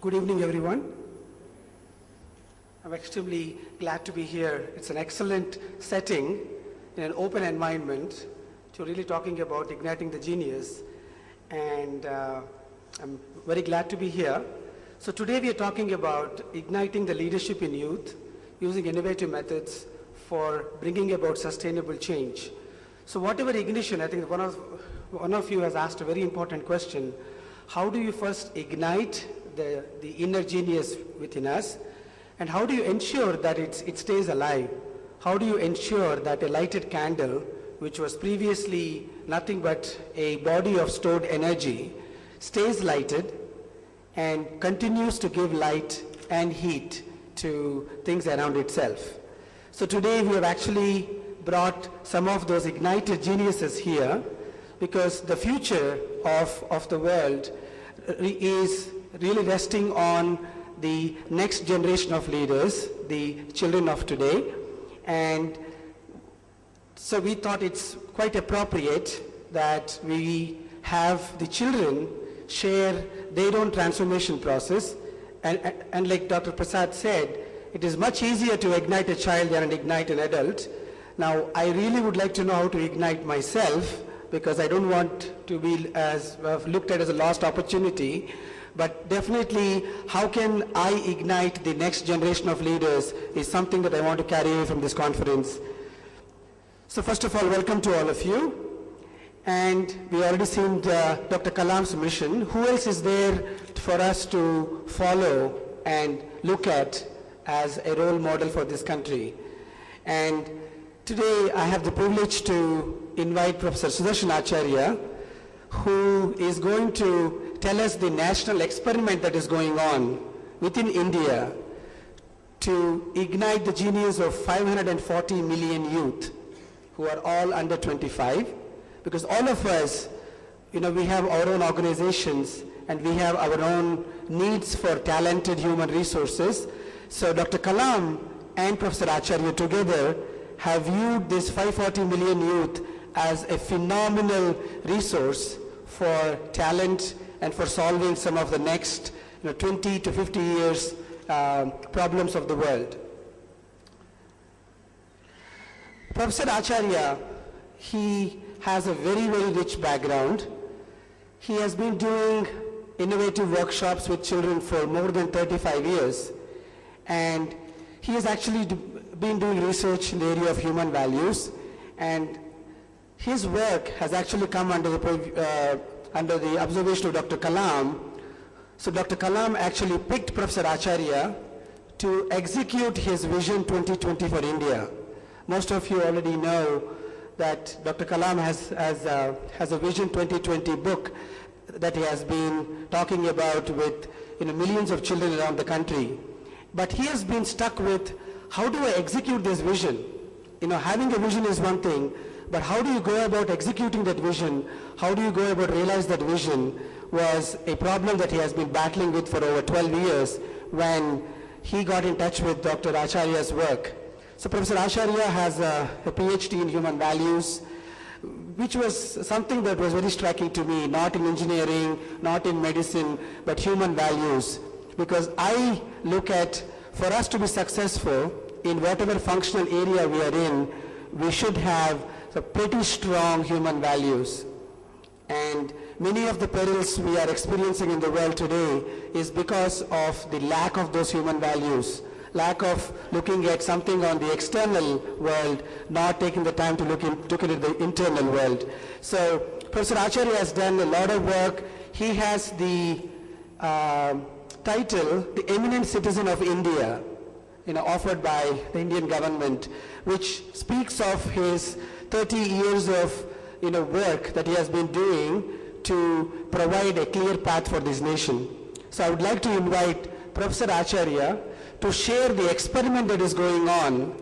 Good evening, everyone. I'm extremely glad to be here. It's an excellent setting in an open environment to really talking about igniting the genius. And I'm very glad to be here. So today we are talking about igniting the leadership in youth using innovative methods for bringing about sustainable change. So whatever ignition, I think one of you has asked a very important question. How do you first ignite the inner genius within us? And how do you ensure that it stays alive? How do you ensure that a lighted candle, which was previously nothing but a body of stored energy, stays lighted and continues to give light and heat to things around itself? So today we have actually brought some of those ignited geniuses here because the future of the world is really resting on the next generation of leaders, the children of today. And so we thought it's quite appropriate that we have the children share their own transformation process. And like Dr. Prasad said, it is much easier to ignite a child than ignite an adult. Now, I really would like to know how to ignite myself because I don't want to be looked at as a lost opportunity. But definitely, how can I ignite the next generation of leaders is something that I want to carry away from this conference. So first of all, welcome to all of you. And we already seen Dr. Kalam's mission. Who else is there for us to follow and look at as a role model for this country? And today, I have the privilege to invite Professor Sudarshan Acharya, who is going to tell us the national experiment that is going on within India to ignite the genius of 540 million youth who are all under 25. Because all of us, we have our own organizations and we have our own needs for talented human resources. So Dr. Kalam and Professor Acharya together have viewed this 540 million youth as a phenomenal resource for talent and for solving some of the next 20 to 50 years problems of the world. Professor Acharya, he has a very, very rich background. He has been doing innovative workshops with children for more than 35 years. And he has actually been doing research in the area of human values. And his work has actually come under the observation of Dr. Kalam. So Dr. Kalam actually picked Professor Acharya to execute his Vision 2020 for India. Most of you already know that Dr. Kalam has a Vision 2020 book that he has been talking about with millions of children around the country. But he has been stuck with, how do I execute this vision? Having a vision is one thing, but how do you go about executing that vision? How do you go about realize that vision was a problem that he has been battling with for over 12 years when he got in touch with Dr. Acharya's work. So Professor Acharya has a PhD in human values, which was something that was very striking to me, not in engineering, not in medicine, but human values. Because I look at, for us to be successful in whatever functional area we are in, we should have pretty strong human values. And many of the perils we are experiencing in the world today is because of the lack of those human values, lack of looking at something on the external world, not taking the time to look at the internal world. So Professor Acharya has done a lot of work. He has the title, the Eminent Citizen of India, offered by the Indian government, which speaks of his 30 years of work that he has been doing to provide a clear path for this nation. So I would like to invite Professor Acharya to share the experiment that is going on.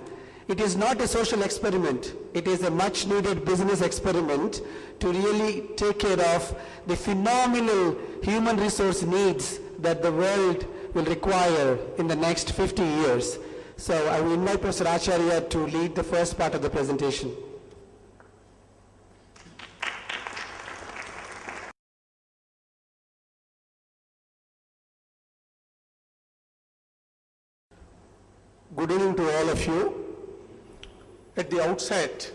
It is not a social experiment. It is a much needed business experiment to really take care of the phenomenal human resource needs that the world will require in the next 50 years. So I will invite Professor Acharya to lead the first part of the presentation. Good evening to all of you. At the outset,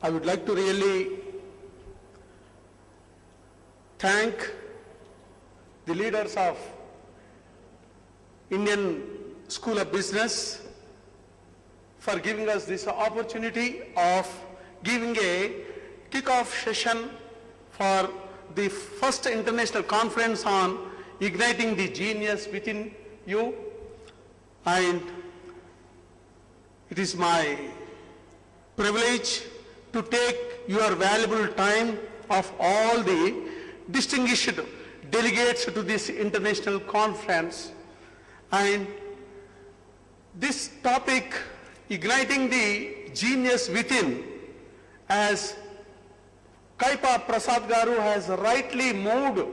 I would like to really thank the leaders of Indian School of Business for giving us this opportunity of giving a kick-off session for the first international conference on igniting the genius within you. And it is my privilege to take your valuable time of all the distinguished delegates to this international conference. And this topic, igniting the genius within, as Kaipa Prasad Garu has rightly moved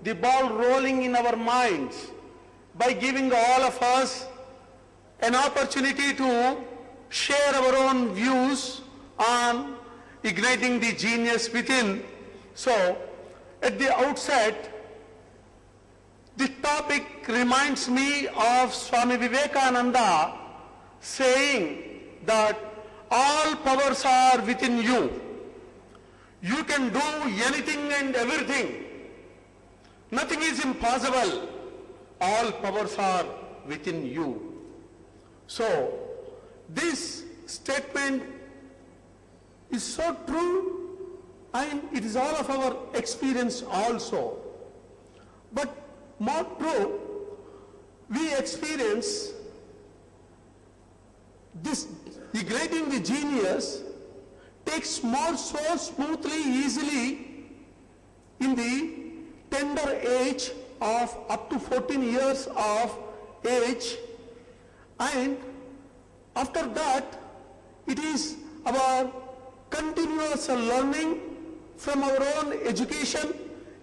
the ball rolling in our minds by giving all of us an opportunity to share our own views on igniting the genius within. So, at the outset, the topic reminds me of Swami Vivekananda saying that all powers are within you. You can do anything and everything. Nothing is impossible. All powers are within you. So, this statement is so true, and it is all of our experience also. But more true, we experience this igniting the genius takes more so smoothly, easily in the tender age of up to 14 years of age, and after that it is our continuous learning from our own education,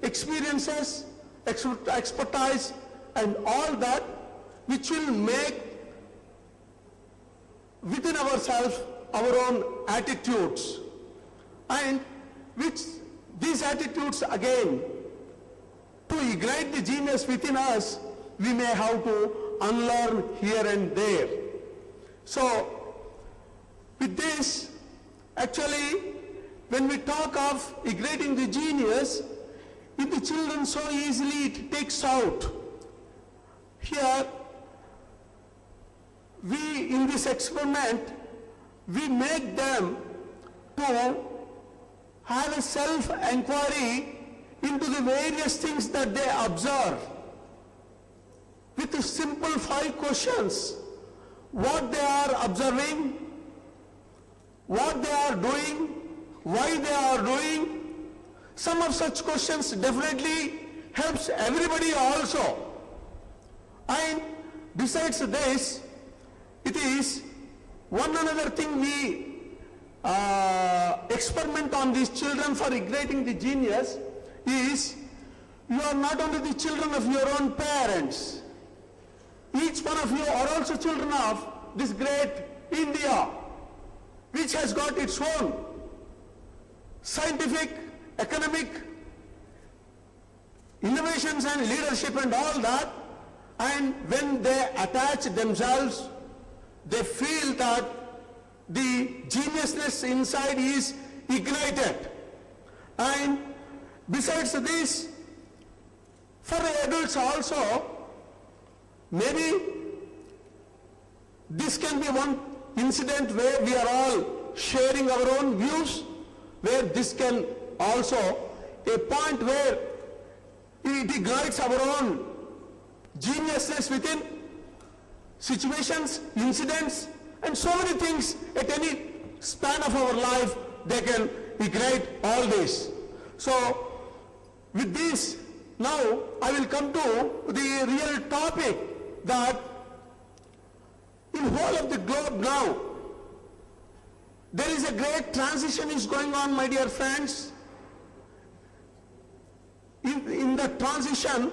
experiences, expertise and all that which will make within ourselves our own attitudes, and which these attitudes again, to ignite the genius within us, we may have to unlearn here and there. So with this, actually when we talk of igniting the genius in the children, so easily it takes out. Here we, in this experiment, we make them to have a self-inquiry into the various things that they observe with a simple 5 questions. What they are observing, what they are doing, why they are doing. Some of such questions definitely helps everybody also. And besides this, it is one another thing we experiment on these children for igniting the genius is, you are not only the children of your own parents, each one of you are also children of this great India, which has got its own scientific, economic innovations and leadership and all that. And when they attach themselves, they feel that the geniusness inside is ignited. And besides this, for the adults also, maybe this can be one incident where we are all sharing our own views, where this can also a point where it ignites our own geniusness within situations, incidents, and so many things at any span of our life, they can ignite all this. So with this, now I will come to the real topic, that in whole of the globe now, there is a great transition is going on, my dear friends. In the transition,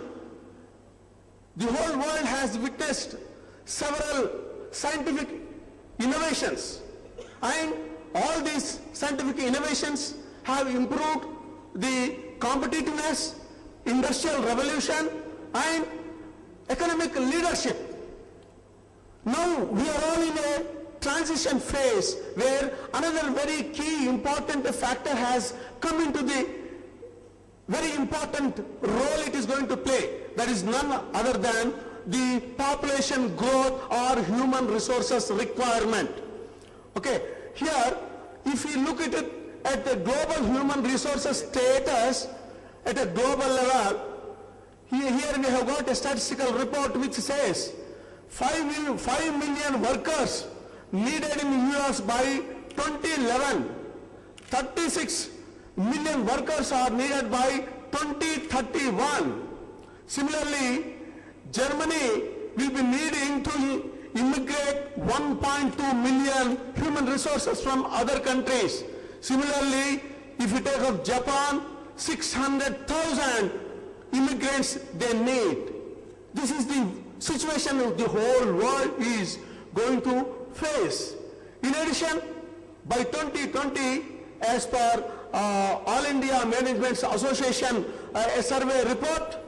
the whole world has witnessed several scientific innovations, and all these scientific innovations have improved the competitiveness, industrial revolution and economic leadership. Now we are all in a transition phase where another very key important factor has come into the very important role it is going to play. That is none other than the population growth or human resources requirement. Okay, here if we look at it at the global human resources status at a global level, here we have got a statistical report which says 5 million workers needed in the US by 2011. 36 million workers are needed by 2031. Similarly, Germany will be needing to immigrate 1.2 million human resources from other countries. Similarly, if you take up Japan, 600,000 immigrants they need. This is the situation the whole world is going to face. In addition, by 2020, as per All India Management Association, a survey report,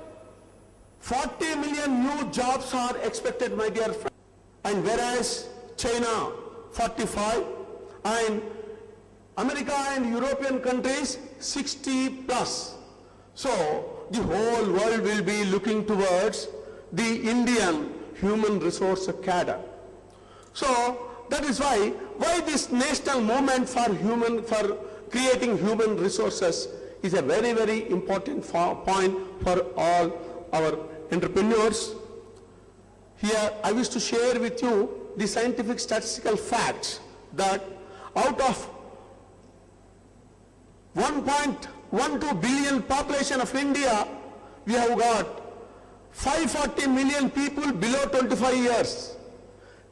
40 million new jobs are expected, my dear friends. And whereas China, 45, and America and European countries, 60 plus. So the whole world will be looking towards the Indian human resource cadre. So that is why this national movement for creating human resources is a very, very important point for all our entrepreneurs. Here I wish to share with you the scientific statistical facts that out of 1.12 billion population of India, we have got 540 million people below 25 years,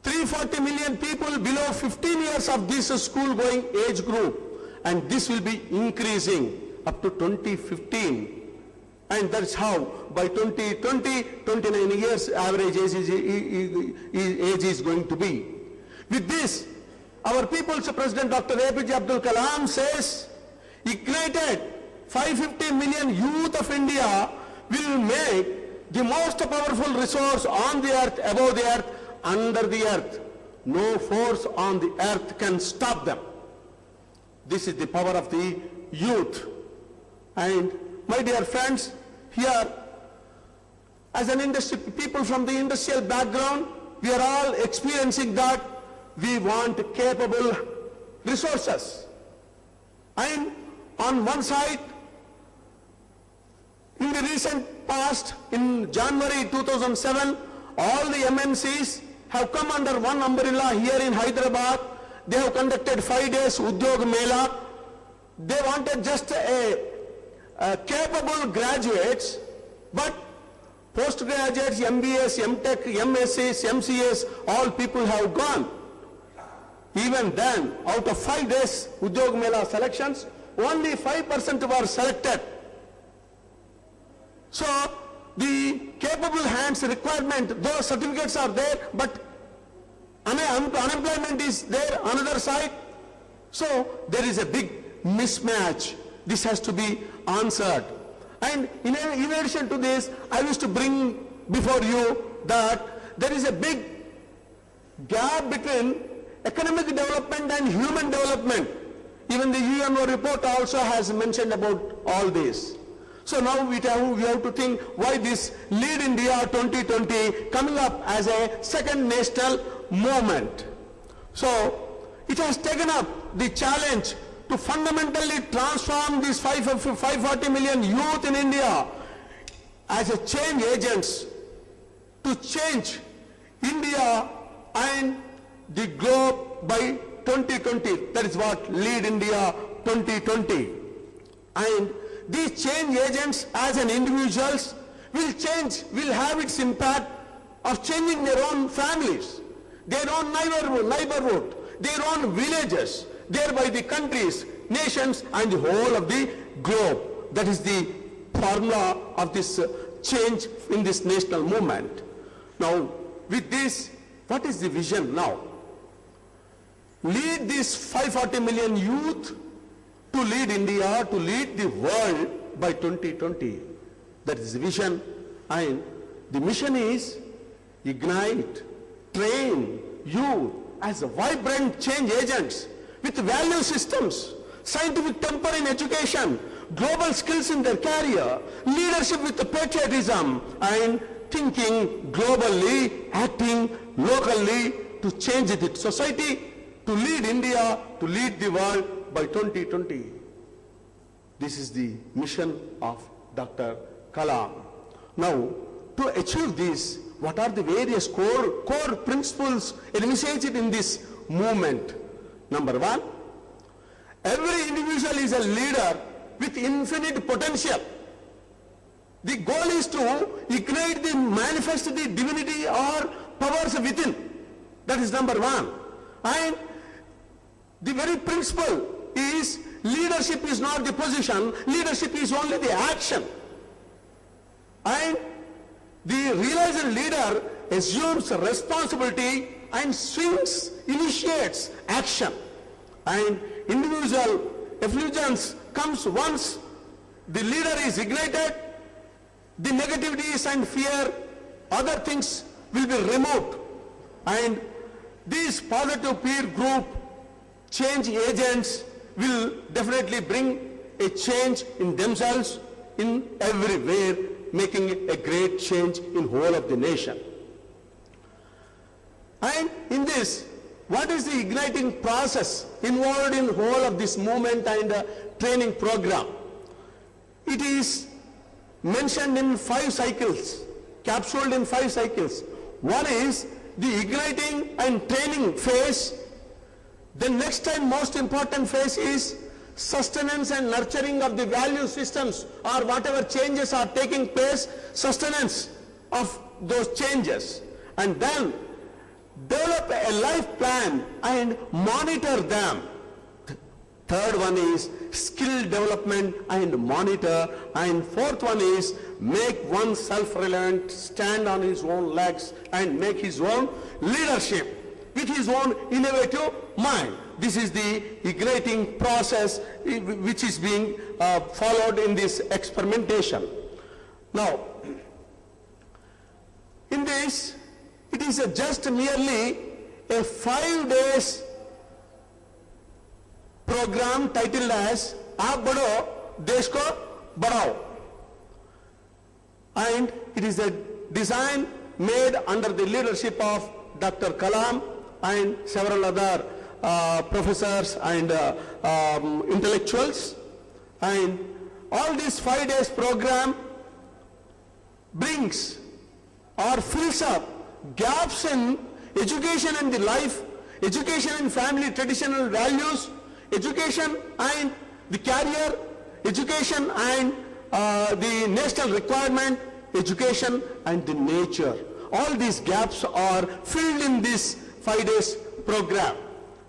340 million people below 15 years of this school-going age group, and this will be increasing up to 2015. And that's how by 2020, 29 years average age is going to be. With this, our People's President Dr. APJ Abdul Kalam says, ignited 550 million youth of India will make the most powerful resource on the earth, above the earth, under the earth. No force on the earth can stop them. This is the power of the youth. And my dear friends, here, as an industry, people from the industrial background, we are all experiencing that we want capable resources. And on one side, in the recent past, in January 2007, all the MNCs have come under one umbrella here in Hyderabad. They have conducted 5 days Udyog Mela. They wanted just capable graduates, but postgraduates, MBAs, MTech, MSCs, MCAs, all people have gone. Even then, out of 5 days Udyog Mela selections, only 5% were selected. So the capable hands requirement, those certificates are there, but unemployment is there another side. So there is a big mismatch. This has to be answered. And in addition to this, I wish to bring before you that there is a big gap between economic development and human development. Even the UNO report also has mentioned about all this. So now we have to think why this Lead India 2020 coming up as a second national movement. So it has taken up the challenge to fundamentally transform these 540 million youth in India as a change agents to change India and the globe by 2020. That is what Lead India 2020. And these change agents as an individuals will have its impact of changing their own families, their own neighborhood, their own villages, thereby the countries, nations, and the whole of the globe. That is the formula of this change in this national movement. Now, with this, what is the vision now? Lead these 540 million youth to lead India, to lead the world by 2020. That is the vision, and the mission is ignite, train you as vibrant change agents with value systems, scientific temper in education, global skills in their career, leadership with patriotism, and thinking globally, acting locally to change the society, to lead India, to lead the world by 2020. This is the mission of Dr. Kalam. Now, to achieve this, what are the various core principles envisaged in this movement? Number one, every individual is a leader with infinite potential. The goal is to ignite the manifest the divinity or powers within. That is number one. And the very principle is leadership is not the position, leadership is only the action. And the realized leader assumes responsibility and swings, initiates action. And individual effulgence comes once the leader is ignited, the negativities and fear, other things will be removed. And these positive peer group change agents will definitely bring a change in themselves, in everywhere, making a great change in whole of the nation. And in this, what is the igniting process involved in whole of this movement and training program? It is mentioned in 5 cycles, capsuled in 5 cycles. One is the igniting and training phase. The next and most important phase is sustenance and nurturing of the value systems, or whatever changes are taking place, sustenance of those changes. And then develop a life plan and monitor them. Third one is skill development and monitor. And fourth one is make one self-reliant, stand on his own legs and make his own leadership with his own innovative mind. This is the igniting process which is being followed in this experimentation. Now, in this, it is just merely a 5 days program titled as Aap Badho, Desh Ko Badhao. And it is a design made under the leadership of Dr. Kalam and several other professors and intellectuals. And all this 5 days program brings or fills up gaps in education and the life, education and family traditional values, education and the career, education and the national requirement, education and the nature. All these gaps are filled in this 5 days program.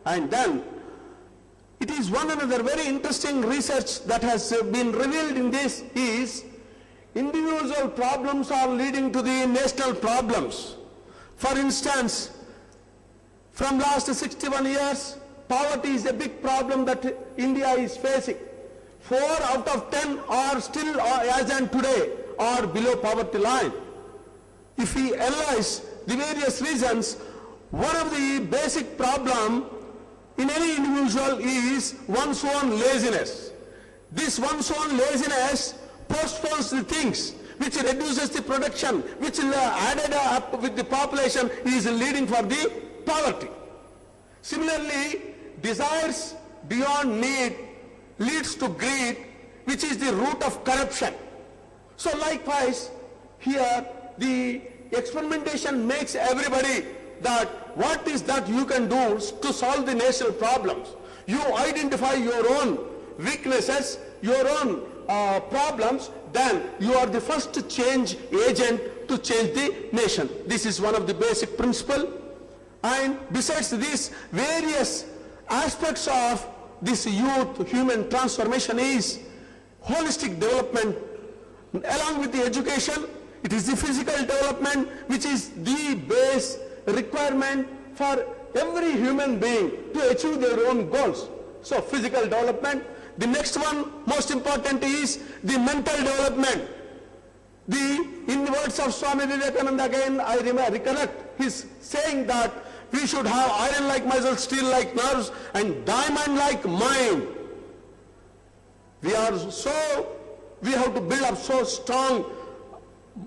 And then it is one another very interesting research that has been revealed in this is individual problems are leading to the national problems. For instance, from last 61 years, poverty is a big problem that India is facing. 4 out of 10 are still, as and today, are below poverty line. If we analyze the various reasons, one of the basic problem in any individual is one's own laziness. This one's own laziness postpones the things, which reduces the production, which added up with the population is leading for the poverty. Similarly, desires beyond need leads to greed, which is the root of corruption. So likewise, here the experimentation makes everybody that what is that you can do to solve the national problems. You identify your own weaknesses, your own problems, then you are the first change agent to change the nation. This is one of the basic principles. And besides this, various aspects of this youth human transformation is holistic development. Along with the education, it is the physical development which is the base requirement for every human being to achieve their own goals. So physical development. The next one, most important, is the mental development. In the words of Swami Vivekananda, again I recollect, he's saying that we should have iron-like muscles, steel-like nerves, and diamond-like mind. We have to build up so strong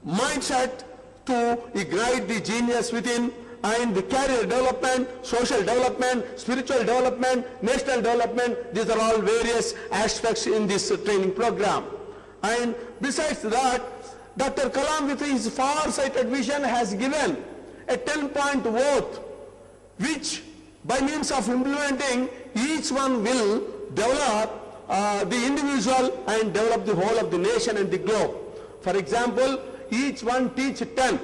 mindset to ignite the genius within, and the career development, social development, spiritual development, national development, these are all various aspects in this training program. And besides that, Dr. Kalam with his far-sighted vision has given a 10-point oath, which by means of implementing, each one will develop the individual and develop the whole of the nation and the globe. For example, each one teach 10.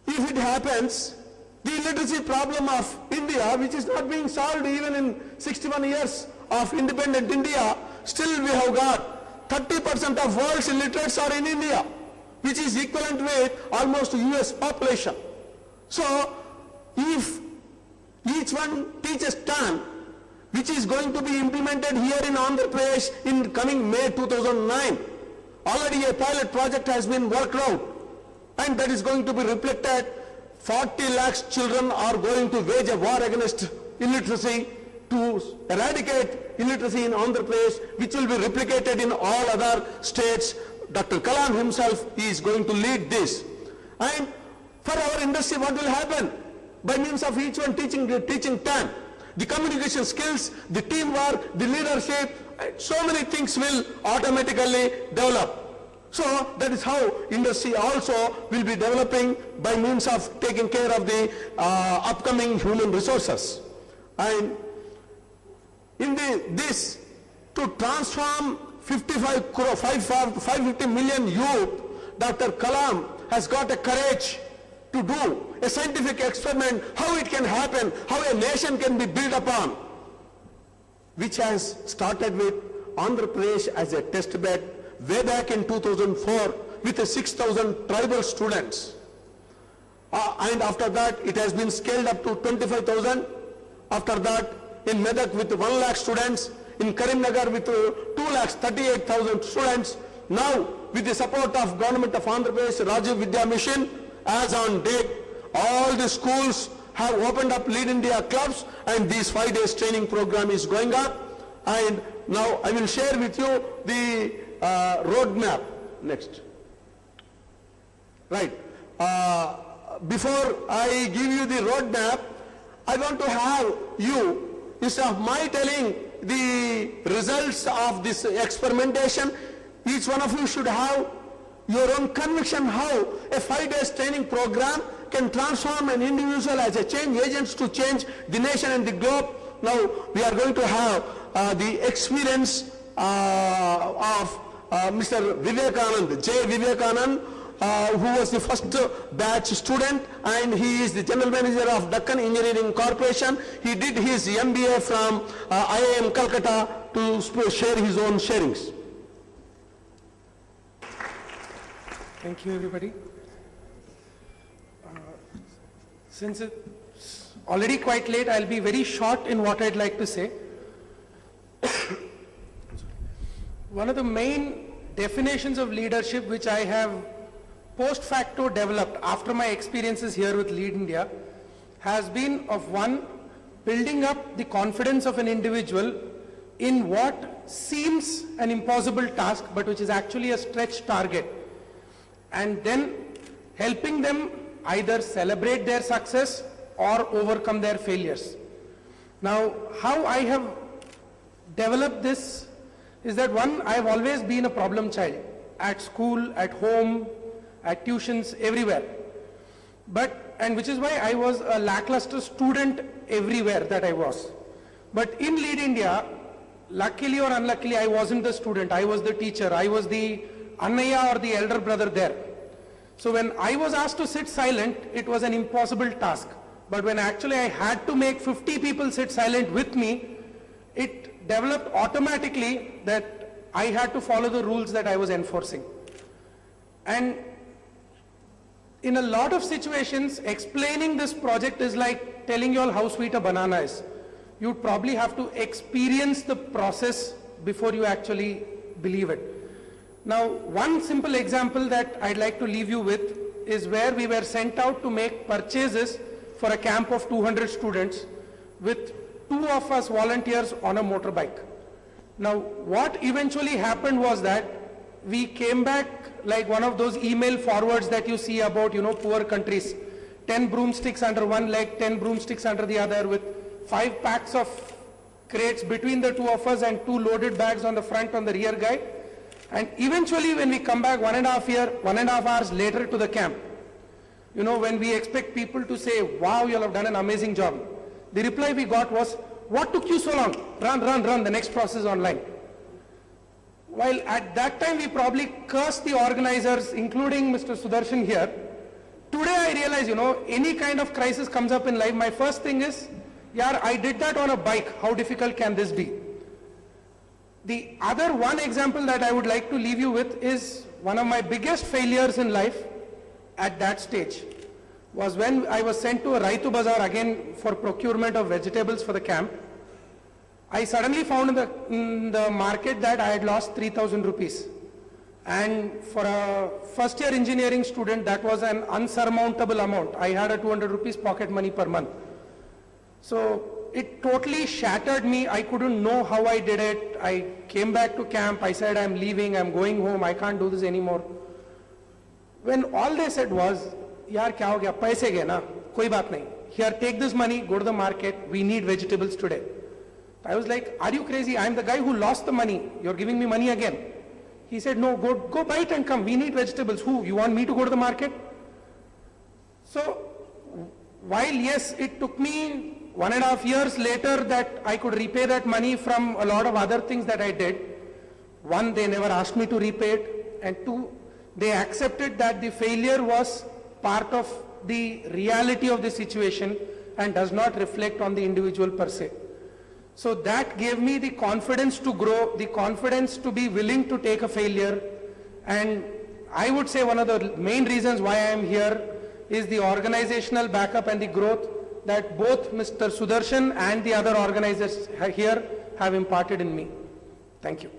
If it happens, the illiteracy problem of India, which is not being solved even in 61 years of independent India, still we have got 30% of world's illiterates are in India, which is equivalent with almost US population. So, if each one teaches 10, which is going to be implemented here in Andhra Pradesh in coming May 2009, already a pilot project has been worked out, and that is going to be reflected. 40 lakhs children are going to wage a war against illiteracy to eradicate illiteracy in Andhra Pradesh, which will be replicated in all other states. Dr. Kalam himself is going to lead this. And for our industry, what will happen? By means of each one teaching 10, the communication skills, the teamwork, the leadership, so many things will automatically develop. So that is how industry also will be developing by means of taking care of the upcoming human resources. And in this, to transform 550 million youth, Dr. Kalam has got a courage to do a scientific experiment, how it can happen, how a nation can be built upon, which has started with Andhra Pradesh as a test bed way back in 2004 with 6,000 tribal students. And after that, it has been scaled up to 25,000. After that, in Medak with 1 lakh students, in Karimnagar with 2,38,000 students. Now, with the support of Government of Andhra Pradesh, Rajiv Vidya Mission, as on date, all the schools have opened up Lead India clubs, and this 5 days training program is going up. And now I will share with you the roadmap. Next. Right. Before I give you the roadmap, I want to have you, instead of my telling the results of this experimentation, each one of you should have your own conviction how a 5 days training program can transform an individual as a change agent to change the nation and the globe. Now we are going to have the experience of Mr. Vivekanand, J. Vivekanand, who was the first batch student, and he is the general manager of Deccan Engineering Corporation. He did his MBA from IIM Calcutta to share his own sharings. Thank you, everybody. Since it's already quite late, I'll be very short in what I'd like to say. One of the main definitions of leadership which I have post facto developed after my experiences here with Lead India has been of one, building up the confidence of an individual in what seems an impossible task but which is actually a stretch target, and then helping them either celebrate their success or overcome their failures. Now, how I have developed this is that one, I have always been a problem child at school, at home, at tuitions, everywhere. And which is why I was a lackluster student everywhere that I was. But in Lead India, luckily or unluckily, I wasn't the student, I was the teacher, I was the Annaya or the elder brother there. So when I was asked to sit silent, it was an impossible task. But when actually I had to make 50 people sit silent with me, it developed automatically that I had to follow the rules that I was enforcing. And in a lot of situations, explaining this project is like telling you all how sweet a banana is. You'd probably have to experience the process before you actually believe it. Now, one simple example that I'd like to leave you with is where we were sent out to make purchases for a camp of 200 students with 2 of us volunteers on a motorbike. Now, what eventually happened was that we came back like one of those email forwards that you see about, poor countries. 10 broomsticks under one leg, 10 broomsticks under the other, with 5 packs of crates between the 2 of us and 2 loaded bags on the front on the rear guy. And eventually when we come back 1.5 hours later to the camp, when we expect people to say, wow, you all have done an amazing job, the reply we got was, what took you so long? Run, the next process is online. While at that time we probably cursed the organizers, including Mr. Sudarshan here, today I realize, any kind of crisis comes up in life, my first thing is, I did that on a bike, how difficult can this be? The other one example that I would like to leave you with is one of my biggest failures in life at that stage was when I was sent to a Raitu Bazaar again for procurement of vegetables for the camp. I suddenly found in the market that I had lost 3,000 rupees. And for a first year engineering student, that was an unsurmountable amount. I had a 200 rupees pocket money per month. So it totally shattered me. I couldn't know how I did it. I came back to camp. I said, I'm leaving, I'm going home, I can't do this anymore. When all they said was, yaar kya ho gaya, paise gaye na, koi baat nahi. Here, take this money, go to the market, we need vegetables today. I was like, are you crazy? I'm the guy who lost the money. You're giving me money again. He said, no, go buy it and come. We need vegetables. Who? You want me to go to the market? So, while yes, it took me 1.5 years later that I could repay that money from a lot of other things that I did. 1, they never asked me to repay it. And 2, they accepted that the failure was part of the reality of the situation and does not reflect on the individual per se. So that gave me the confidence to grow, the confidence to be willing to take a failure. And I would say one of the main reasons why I am here is the organizational backup and the growth that both Mr. Sudarshan and the other organizers here have imparted in me. Thank you.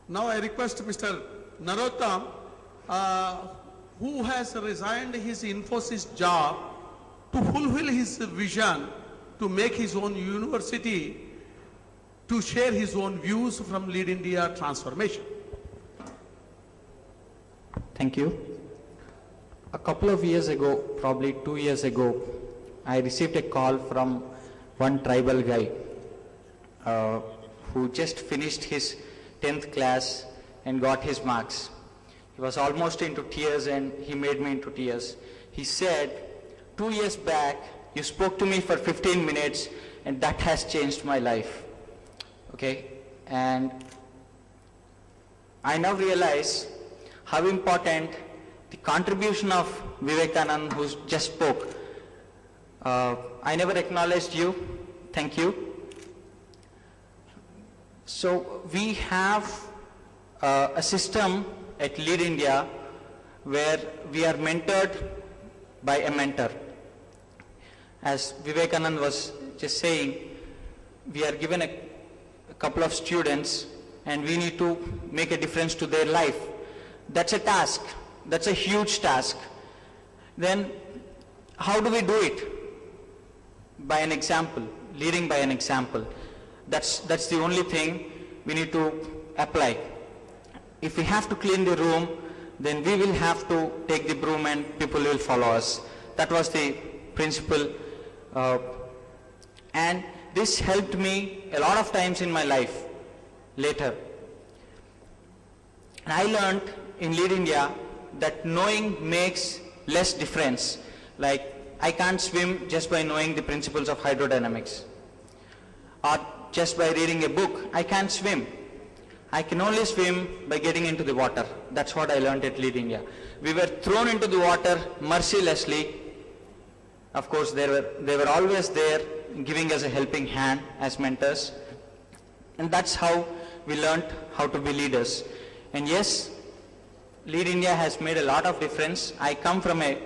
Now I request Mr. Narottam, who has resigned his Infosys job to fulfill his vision to make his own university, to share his own views from Lead India transformation. Thank you. A couple of years ago, probably 2 years ago, I received a call from one tribal guy who just finished his 10th class and got his marks. He was almost into tears and he made me into tears. He said, 2 years back, you spoke to me for 15 minutes and that has changed my life. Okay? And I now realize how important the contribution of Vivekanand, who just spoke. I never acknowledged you. Thank you. So we have a system at Lead India where we are mentored by a mentor. As Vivekanand was just saying, we are given a couple of students and we need to make a difference to their life. That's a task. That's a huge task. Then how do we do it? By an example, leading by an example. That's the only thing we need to apply. If we have to clean the room, then we will have to take the broom and people will follow us. That was the principle. And this helped me a lot of times in my life later. And I learned in Lead India that knowing makes less difference. Like, I can't swim just by knowing the principles of hydrodynamics. Or just by reading a book, I can't swim. I can only swim by getting into the water. That's what I learned at Lead India. We were thrown into the water mercilessly. Of course, they were always there giving us a helping hand as mentors. And that's how we learned how to be leaders. And yes, Lead India has made a lot of difference. I come from a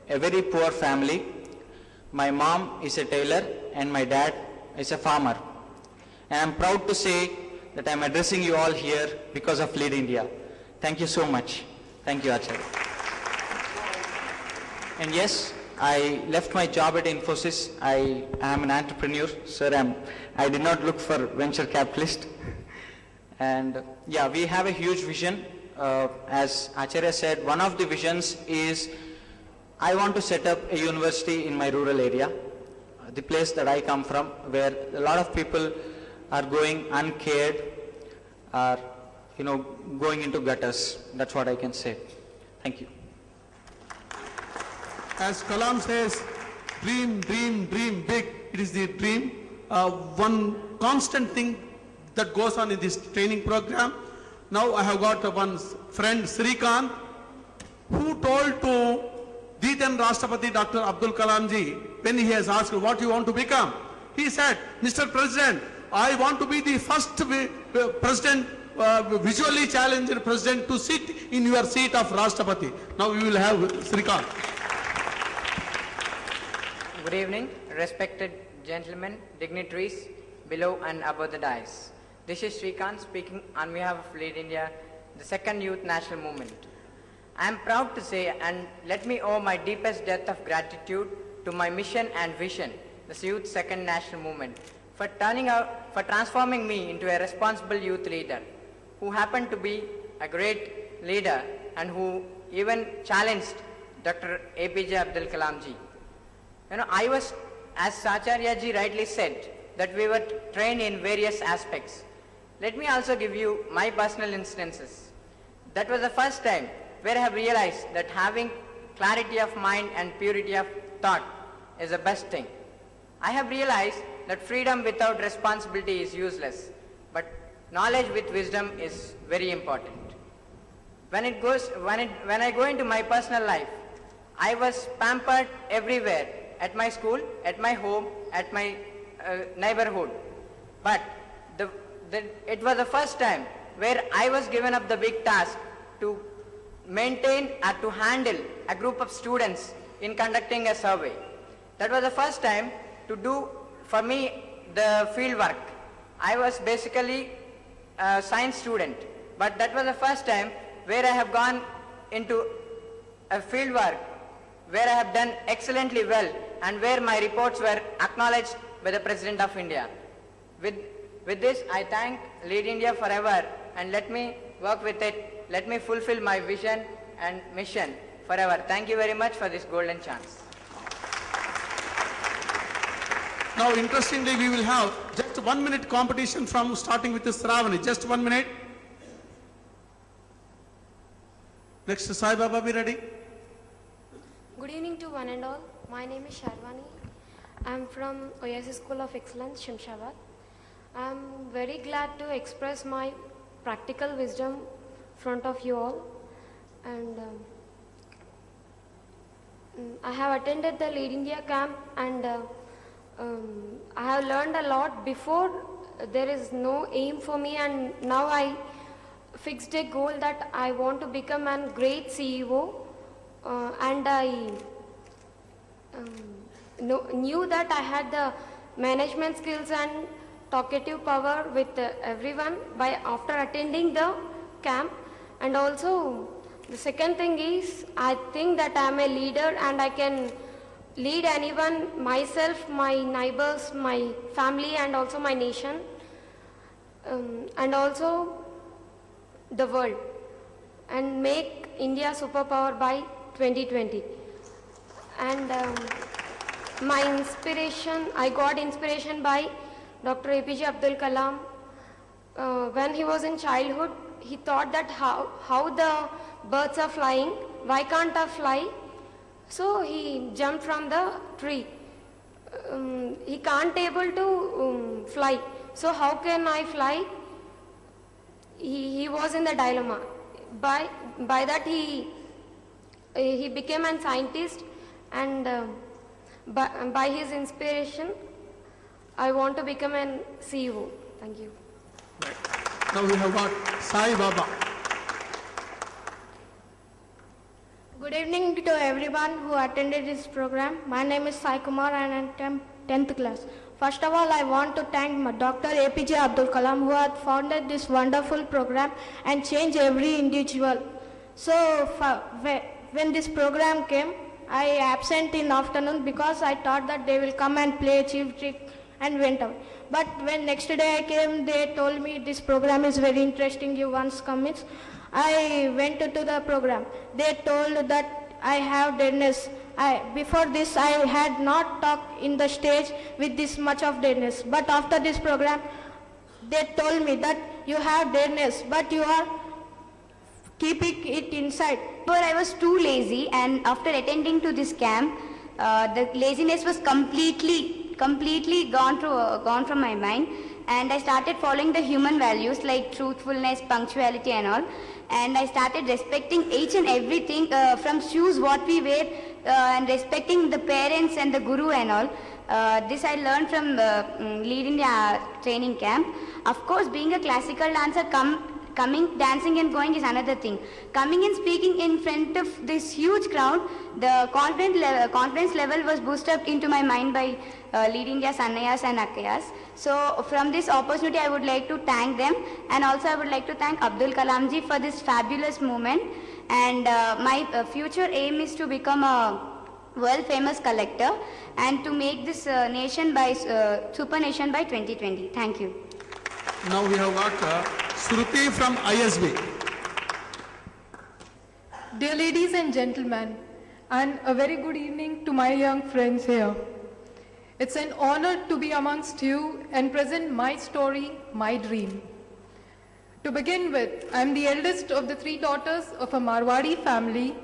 very poor family. My mom is a tailor and my dad is a farmer. And I'm proud to say that I'm addressing you all here because of Lead India. Thank you so much. Thank you, Acharya. And yes, I left my job at Infosys. I am an entrepreneur, sir. I did not look for venture capitalist. And yeah, we have a huge vision. As Acharya said, one of the visions is I want to set up a university in my rural area, the place that I come from, where a lot of people are going uncared, are going into gutters. That's what I can say. Thank you. As Kalam says, dream, dream, dream big. It is the dream. One constant thing that goes on in this training program. Now I have got one friend, Srikant, who told to the then Rashtrapati Dr. Abdul Kalam ji, when he has asked what you want to become, he said, Mr. President, I want to be the first president, visually challenged president to sit in your seat of Rashtrapati. Now we will have Srikant. Good evening, respected gentlemen, dignitaries below and above the dais. This is Srikant speaking on behalf of Lead India, the second youth national movement. I am proud to say, and let me owe my deepest debt of gratitude to my mission and vision, the youth second national movement, for transforming me into a responsible youth leader, who happened to be a great leader and who even challenged Dr. APJ Abdul Kalam ji. I was, as Acharya ji rightly said, that we were trained in various aspects. Let me also give you my personal instances. That was the first time where I have realized that having clarity of mind and purity of thought is the best thing. I have realized that freedom without responsibility is useless, but knowledge with wisdom is very important. When I go into my personal life, I was pampered everywhere, at my school, at my home, at my neighborhood. But it was the first time where I was given up the big task to maintain or to handle a group of students in conducting a survey. That was the first time to do, for me, the field work. I was basically a science student, but that was the first time where I have gone into a field work where I have done excellently well and where my reports were acknowledged by the President of India. With this, I thank Lead India forever, and let me work with it. Let me fulfill my vision and mission forever. Thank you very much for this golden chance. Now, interestingly, we will have just 1 minute competition from starting with the Sravani. Just 1 minute. Next, Sai Baba, be ready. Good evening to one and all. My name is Sharwani. I am from Oasis School of Excellence, Shamshabad. I am very glad to express my practical wisdom in front of you all. And I have attended the Lead India camp, and I have learned a lot. Before, there is no aim for me, and now I fixed a goal that I want to become a great CEO, and I knew that I had the management skills and talkative power with everyone after attending the camp. And also, the second thing is, I think that I am a leader and I can lead anyone, myself, my neighbors, my family, and also my nation, and also the world, and make India superpower by 2020. And my inspiration, I got inspiration by Dr. APJ Abdul Kalam. When he was in childhood, he thought that how the birds are flying, why can't I fly? So he jumped from the tree. He can't able to fly. So how can I fly? He was in the dilemma. By that he became a scientist, and by his inspiration, I want to become a CEO. Thank you. Right. Now we have got Sai Baba. Good evening to everyone who attended this program. My name is Sai Kumar and I'm 10th class. First of all, I want to thank Dr. APJ Abdul Kalam, who had founded this wonderful program and changed every individual. So when this program came, I absent in afternoon because I thought that they will come and play chief trick and went out. But when next day I came, they told me this program is very interesting, you once come in. I went to the program. They told that I have deadness. Before this, I had not talked in the stage with this much of deadness. But after this program, they told me that you have deadness, but you are keeping it inside. But I was too lazy, and after attending to this camp, the laziness was completely gone from my mind, and I started following the human values like truthfulness, punctuality and all, and I started respecting each and everything from shoes what we wear and respecting the parents and the guru and all. This I learned from Lead India training camp. Of course, being a classical dancer, coming, dancing and going is another thing. Coming and speaking in front of this huge crowd, the confidence level was boosted into my mind by Lead India Sannayas and Akkayas. So from this opportunity, I would like to thank them, and also I would like to thank Abdul Kalam ji for this fabulous movement. And my future aim is to become a world famous collector and to make this nation by super nation by 2020. Thank you. Now we have got Shruti from ISB. Dear ladies and gentlemen, and a very good evening to my young friends here. It's an honor to be amongst you and present my story, my dream. To begin with, I am the eldest of the 3 daughters of a Marwadi family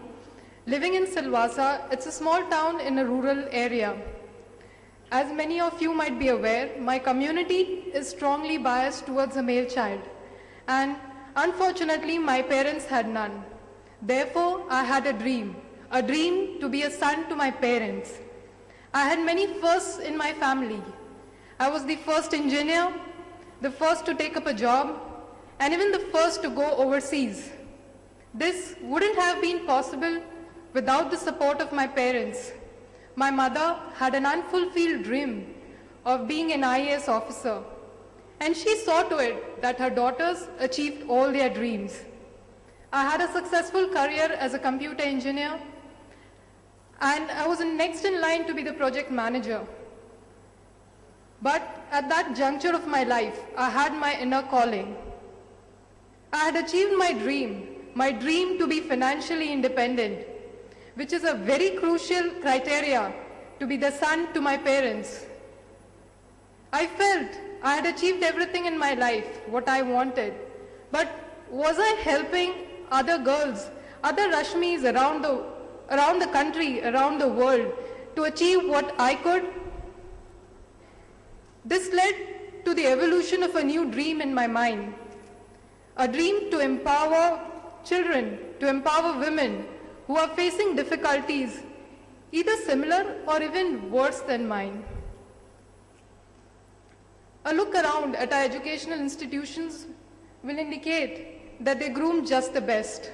living in Silvassa. It's a small town in a rural area. As many of you might be aware, my community is strongly biased towards a male child, and unfortunately my parents had none. Therefore, I had a dream to be a son to my parents. I had many firsts in my family. I was the first engineer, the first to take up a job, and even the first to go overseas. This wouldn't have been possible without the support of my parents. My mother had an unfulfilled dream of being an IAS officer, and she saw to it that her daughters achieved all their dreams. I had a successful career as a computer engineer, and I was next in line to be the project manager. But at that juncture of my life, I had my inner calling. I had achieved my dream to be financially independent, which is a very crucial criteria to be the son to my parents. I felt I had achieved everything in my life, what I wanted. But was I helping other girls, other Rashmis around the country, around the world, to achieve what I could? This led to the evolution of a new dream in my mind. A dream to empower children, to empower women who are facing difficulties, either similar or even worse than mine. A look around at our educational institutions will indicate that they groom just the best.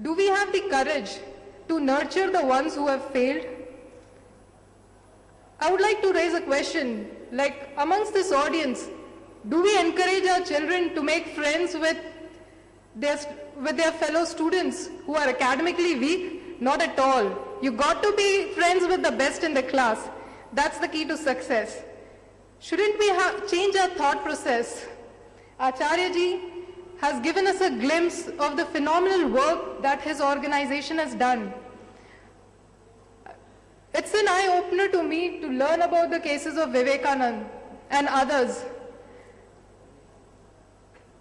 Do we have the courage to nurture the ones who have failed? I would like to raise a question, like amongst this audience, do we encourage our children to make friends with their fellow students who are academically weak? Not at all. You got to be friends with the best in the class. That's the key to success. Shouldn't we change our thought process? Acharya ji has given us a glimpse of the phenomenal work that his organization has done. It's an eye-opener to me to learn about the cases of Vivekanand and others.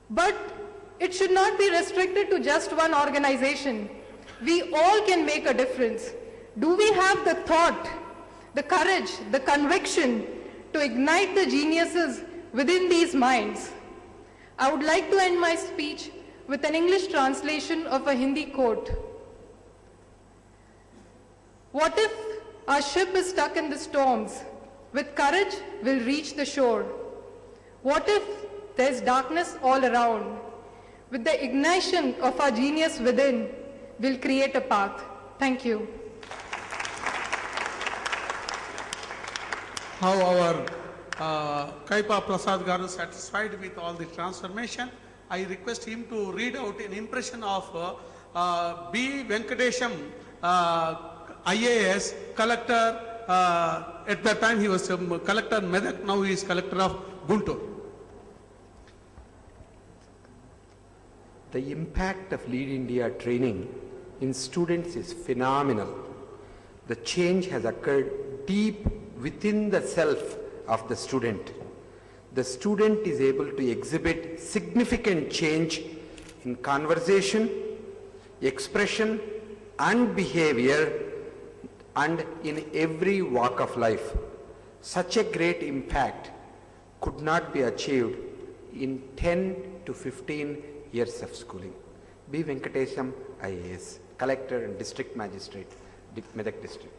But it should not be restricted to just one organization. We all can make a difference. Do we have the thought, the courage, the conviction to ignite the geniuses within these minds? I would like to end my speech with an English translation of a Hindi quote. What if our ship is stuck in the storms? With courage, we'll reach the shore. What if there's darkness all around? With the ignition of our genius within, we'll create a path. Thank you. how our Kaipa Prasad Garu satisfied with all the transformation. I request him to read out an impression of B. Venkatesham, IAS, collector. At that time he was collector Medak, now he is collector of Guntur. The impact of Lead India training in students is phenomenal. The change has occurred deep within the self of the student. The student is able to exhibit significant change in conversation, expression and behavior and in every walk of life. Such a great impact could not be achieved in 10 to 15 years of schooling. B. Venkatesham, IAS, Collector and District Magistrate, Medak District.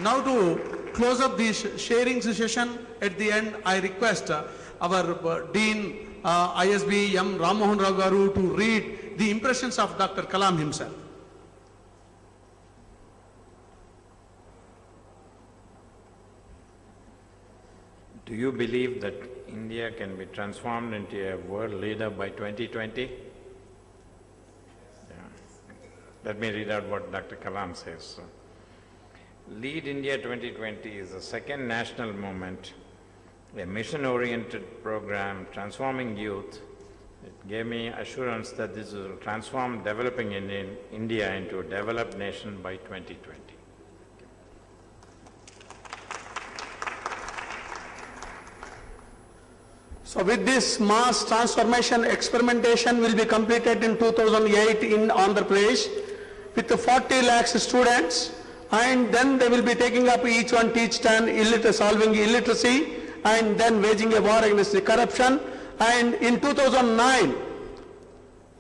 Now to close up this sharing session, at the end I request our Dean ISB M. Rammohan Rao Garu to read the impressions of Dr. Kalam himself. Do you believe that India can be transformed into a world leader by 2020? Yeah. Let me read out what Dr. Kalam says. Lead India 2020 is the second national movement, a mission-oriented program transforming youth. It gave me assurance that this will transform developing India into a developed nation by 2020. So with this mass transformation experimentation will be completed in 2008 in Andhra Pradesh with 40 lakhs students, and then they will be taking up each one teach 10 solving illiteracy and then waging a war against the corruption. And in 2009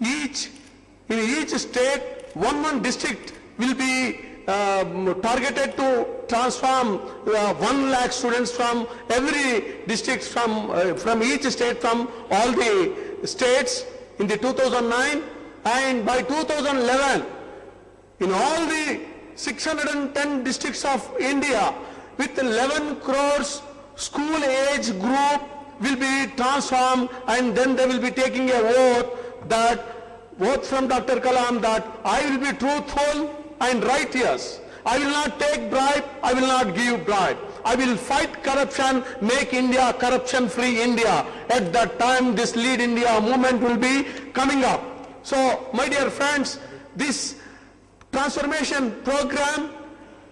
in each state one district will be targeted to transform 1 lakh students from every district, from each state, from all the states in the 2009, and by 2011 in all the 610 districts of India with 11 crores school age group will be transformed, and then they will be taking a vote from Dr. Kalam that I will be truthful and righteous. I will not take bribe, I will not give bribe. I will fight corruption, make India corruption-free India. At that time, this Lead India movement will be coming up. So, my dear friends, this transformation program,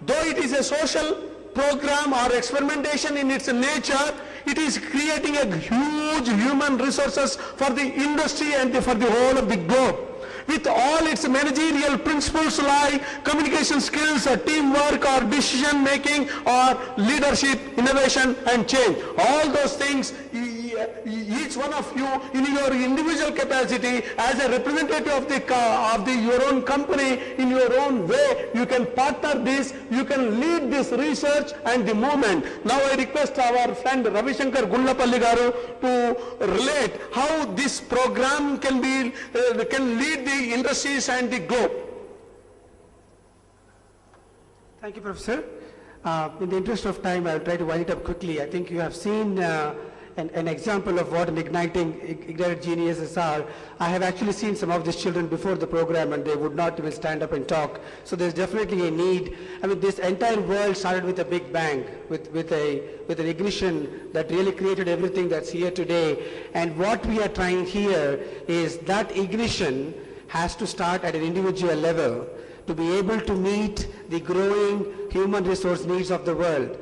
though it is a social program or experimentation in its nature, it is creating a huge human resources for the industry and for the whole of the globe. With all its managerial principles like communication skills, or teamwork, or decision making, or leadership, innovation and change. All those things, each one of you in your individual capacity as a representative of your own company, in your own way, you can partner this, you can lead this research and the movement. Now I request our friend Ravi Shankar Gundlapalli Garu to relate how this program can lead the industries and the globe. Thank you, Professor. In the interest of time, I'll try to wind it up quickly. I think you have seen an example of what an ignited geniuses are. I have actually seen some of these children before the program, and they would not even stand up and talk. So there's definitely a need. I mean, this entire world started with a big bang, with an ignition that really created everything that's here today. And what we are trying here is that ignition has to start at an individual level to be able to meet the growing human resource needs of the world.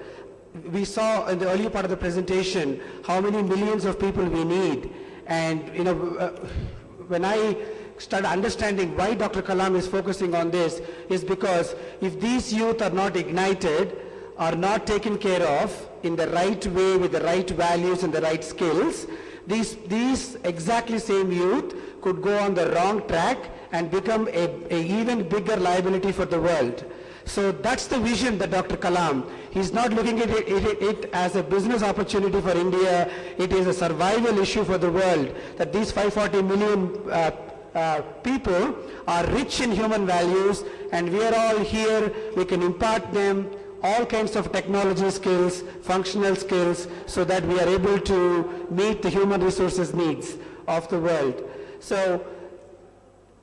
We saw in the earlier part of the presentation how many millions of people we need, and when I started understanding why Dr. Kalam is focusing on this is because if these youth are not ignited, are not taken care of in the right way with the right values and the right skills, these exactly same youth could go on the wrong track and become a even bigger liability for the world. So that's the vision that Dr. Kalam, he's not looking at it as a business opportunity for India, it is a survival issue for the world, that these 540 million people are rich in human values, and we are all here, we can impart them all kinds of technology skills, functional skills, so that we are able to meet the human resources needs of the world. So,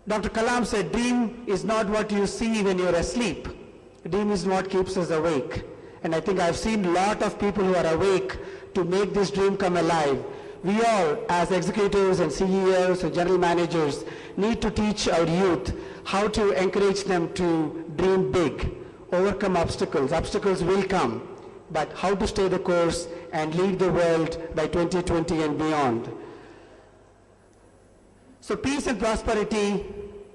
Dr. Kalam said, dream is not what you see when you're asleep. Dream is what keeps us awake. And I think I've seen a lot of people who are awake to make this dream come alive. We all, as executives and CEOs and general managers, need to teach our youth how to encourage them to dream big, overcome obstacles. Obstacles will come, but how to stay the course and lead the world by 2020 and beyond. So peace and prosperity,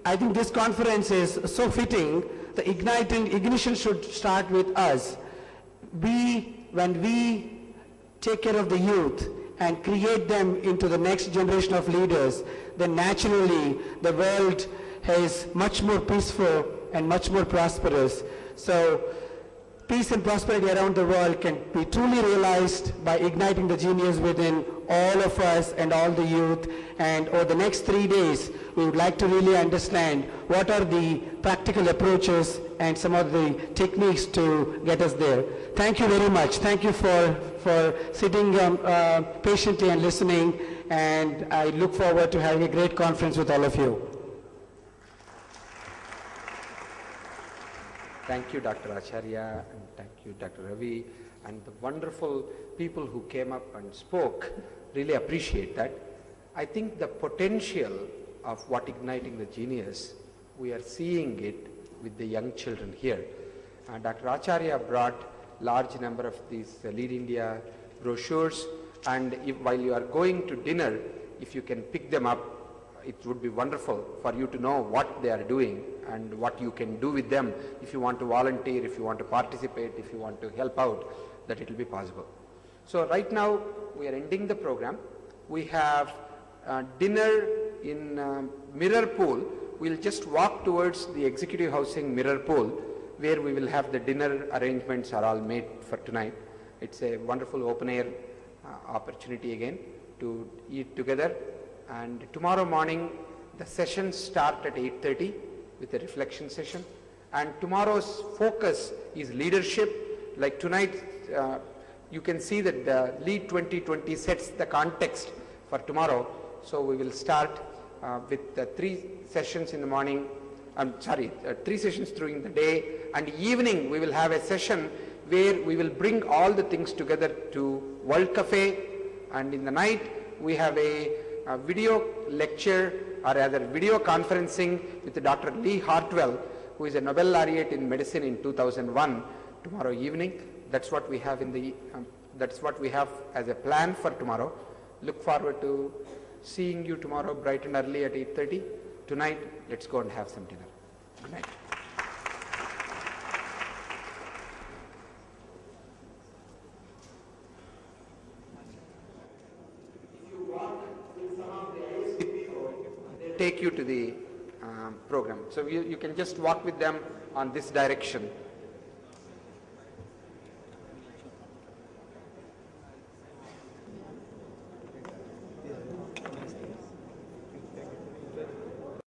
I think this conference is so fitting. The ignition should start with us. When we take care of the youth and create them into the next generation of leaders, then naturally the world is much more peaceful and much more prosperous. So peace and prosperity around the world can be truly realized by igniting the genius within all of us and all the youth. And over the next 3 days, we would like to really understand what are the practical approaches and some of the techniques to get us there. Thank you very much. Thank you for sitting patiently and listening, and I look forward to having a great conference with all of you. Thank you, Dr. Acharya, and thank you, Dr. Ravi, and the wonderful people who came up and spoke. Really appreciate that. I think the potential of what igniting the genius, we are seeing it with the young children here. Dr. Acharya brought large number of these Lead India brochures, and while you are going to dinner, if you can pick them up, it would be wonderful for you to know what they are doing and what you can do with them. If you want to volunteer, if you want to participate, if you want to help out, that it will be possible. So right now we are ending the program. We have dinner in Mirror Pool. We'll just walk towards the Executive Housing Mirror Pool, where we will have the dinner arrangements are all made for tonight. It's a wonderful open air opportunity again to eat together. And tomorrow morning, the sessions start at 8:30 with a reflection session. And tomorrow's focus is leadership. Like tonight, you can see that the Lead 2020 sets the context for tomorrow. So we will start with 3 sessions in the morning. 3 sessions during the day. And evening, we will have a session where we will bring all the things together to World Cafe. And in the night, we have a video lecture, or rather video conferencing with Dr. Lee Hartwell, who is a Nobel laureate in medicine in 2001, tomorrow evening. That's what we have in the, that's what we have as a plan for tomorrow. Look forward to seeing you tomorrow bright and early at 8:30. Tonight, let's go and have some dinner. Good night. Take you to the program. So you can just walk with them on this direction.